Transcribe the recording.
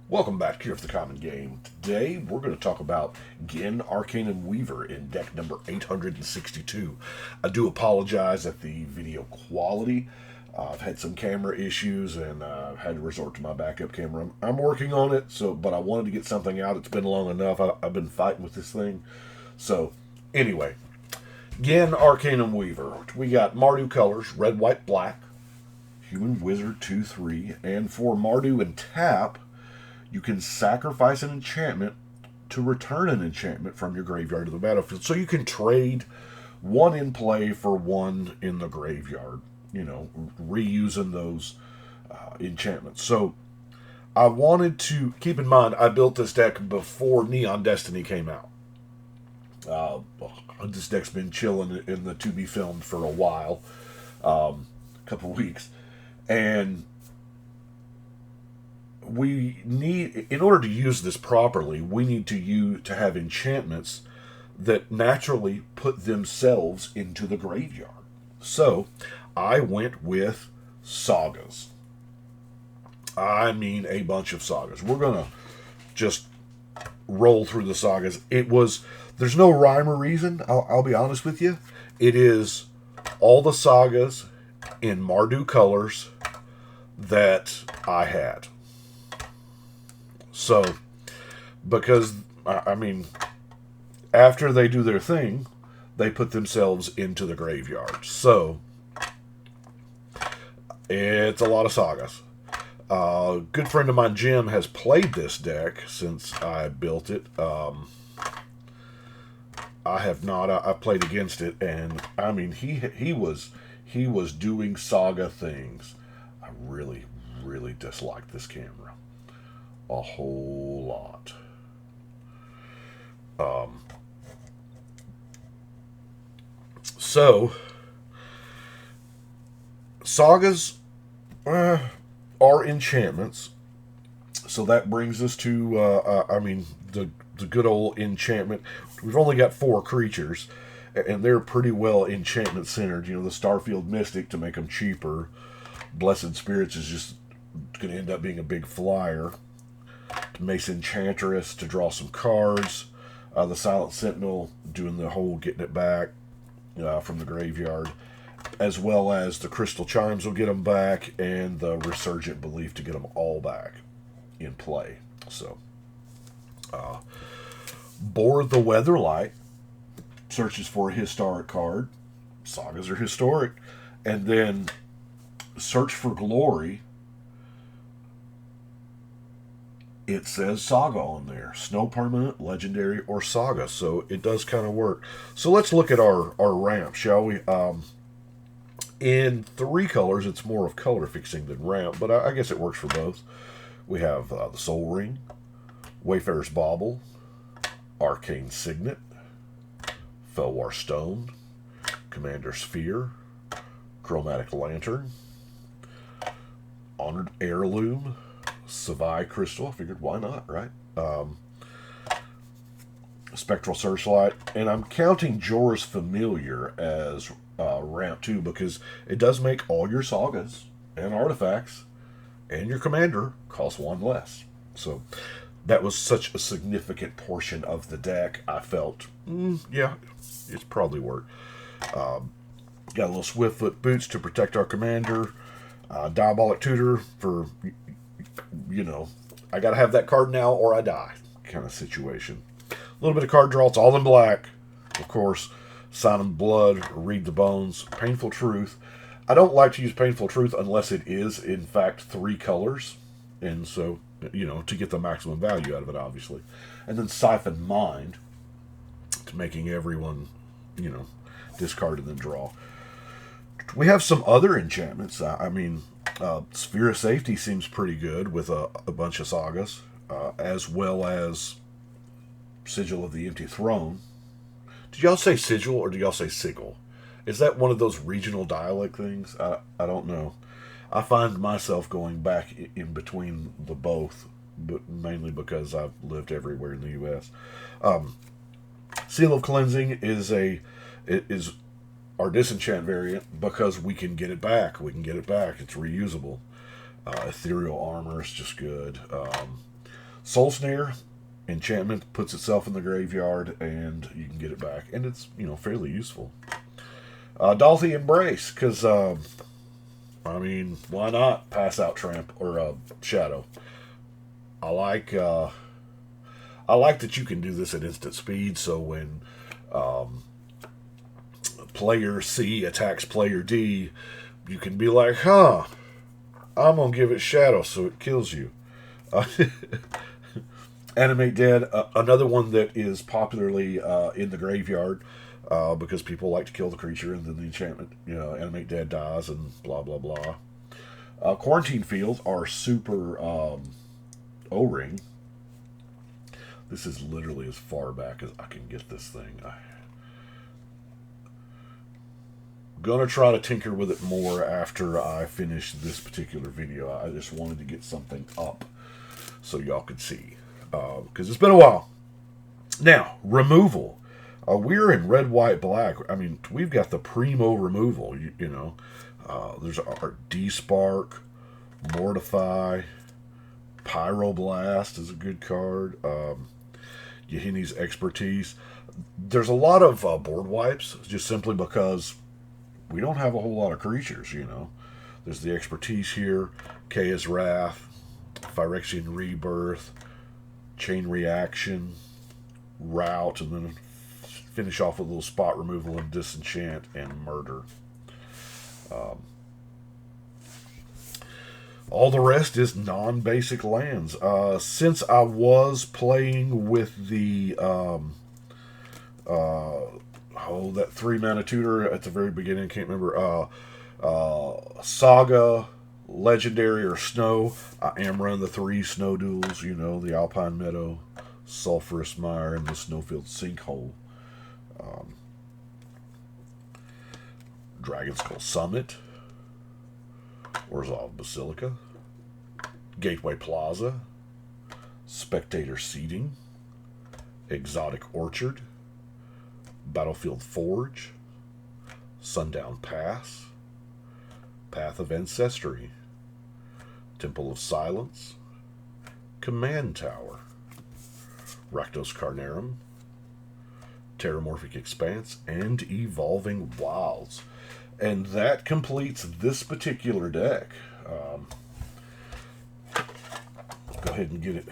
Welcome back here for the Common Game. Today we're going to talk about Ghen, Arcanum, Weaver in deck number 862. I do apologize at the video quality. I've had some camera issues and had to resort to my backup camera. I'm working on it, but I wanted to get something out. It's been long enough. I've been fighting with this thing. So anyway, Ghen, Arcanum, Weaver. We got Mardu colors, red, white, black, human, wizard, 2/3, and for Mardu and tap, you can sacrifice an enchantment to return an enchantment from your graveyard to the battlefield. So you can trade one in play for one in the graveyard, reusing those enchantments. So I wanted to keep in mind, I built this deck before Neon Destiny came out. This deck's been chilling in the to be filmed for a while, a couple weeks, and we need, in order to use this properly, we need to have enchantments that naturally put themselves into the graveyard. So I went with sagas. I mean a bunch of sagas. We're going to just roll through the sagas. There's no rhyme or reason, I'll be honest with you. It is all the sagas in Mardu colors that I had. So, because, after they do their thing, they put themselves into the graveyard. So, it's a lot of sagas. A good friend of mine, Jim, has played this deck since I built it. I have not. I played against it, and, he was doing saga things. I really, really disliked this camera. A whole lot. So, sagas are enchantments. So that brings us to, the good old enchantment. We've only got 4 creatures, and they're pretty well enchantment centered. The Starfield Mystic to make them cheaper. Blessed Spirits is just going to end up being a big flyer. Mace Enchantress to draw some cards. The Silent Sentinel doing the whole getting it back from the graveyard. As well as the Crystal Chimes will get them back. And the Resurgent Belief to get them all back in play. So, Board the Weatherlight searches for a historic card. Sagas are historic. And then Search for Glory. It says Saga on there. Snow Permanent, Legendary, or Saga. So it does kind of work. So let's look at our ramp, shall we? In 3 colors, it's more of color fixing than ramp, but I guess it works for both. We have the Soul Ring, Wayfarer's Bauble, Arcane Signet, Felwar Stone, Commander's Sphere, Chromatic Lantern, Honored Heirloom, Savai Crystal. I figured, why not, right? Spectral Searchlight. And I'm counting Jorah's Familiar as ramp 2 because it does make all your sagas and artifacts and your commander cost 1 less. So that was such a significant portion of the deck. I felt, yeah, it's probably worked. Got a little Swiftfoot Boots to protect our commander. Diabolic Tutor for, I got to have that card now or I die kind of situation. A little bit of card draw. It's all in black. Of course, Sign of Blood, Read the Bones, Painful Truth. I don't like to use Painful Truth unless it is, in fact, 3 colors. And so, to get the maximum value out of it, obviously. And then Siphon Mind to making everyone, discard and then draw. We have some other enchantments. Sphere of Safety seems pretty good with a bunch of sagas, as well as Sigil of the Empty Throne. Did y'all say Sigil or do y'all say Sigil? Is that one of those regional dialect things? I don't know. I find myself going back in between the both, but mainly because I've lived everywhere in the U.S. Seal of Cleansing is our disenchant variant because we can get it back. It's reusable. Ethereal Armor is just good. Soul Snare, enchantment, puts itself in the graveyard, and you can get it back. And it's, fairly useful. Dalthy Embrace, because, I mean, why not pass out Tramp or Shadow? I like that you can do this at instant speed, so when player C attacks player D, you can be like, huh, I'm going to give it Shadow so it kills you. Animate Dead, another one that is popularly in the graveyard because people like to kill the creature and then the enchantment, Animate Dead dies and blah, blah, blah. Quarantine Fields are super O-ring. This is literally as far back as I can get this thing. I'm gonna try to tinker with it more after I finish this particular video. I just wanted to get something up so y'all could see. Because it's been a while. Now, removal. We're in red, white, black. I mean, we've got the primo removal, there's our D-Spark, Mortify, Pyroblast is a good card. Yahini's Expertise. There's a lot of board wipes, just simply because we don't have a whole lot of creatures, There's the Expertise here, Kaya's Wrath, Phyrexian Rebirth, Chain Reaction, Route, and then finish off with a little spot removal and Disenchant and Murder. All the rest is non-basic lands. Since I was playing with the that 3-mana tutor at the very beginning, I can't remember, Saga, Legendary, or Snow, I am running the 3 snow duels, the Alpine Meadow, Sulphurous Mire, and the Snowfield Sinkhole. Dragon Skull Summit, Orzhov Basilica, Gateway Plaza, Spectator Seating, Exotic Orchard, Battlefield Forge, Sundown Pass, Path of Ancestry, Temple of Silence, Command Tower, Rakdos Carnarum, Terramorphic Expanse, and Evolving Wilds. And that completes this particular deck. Go ahead and get it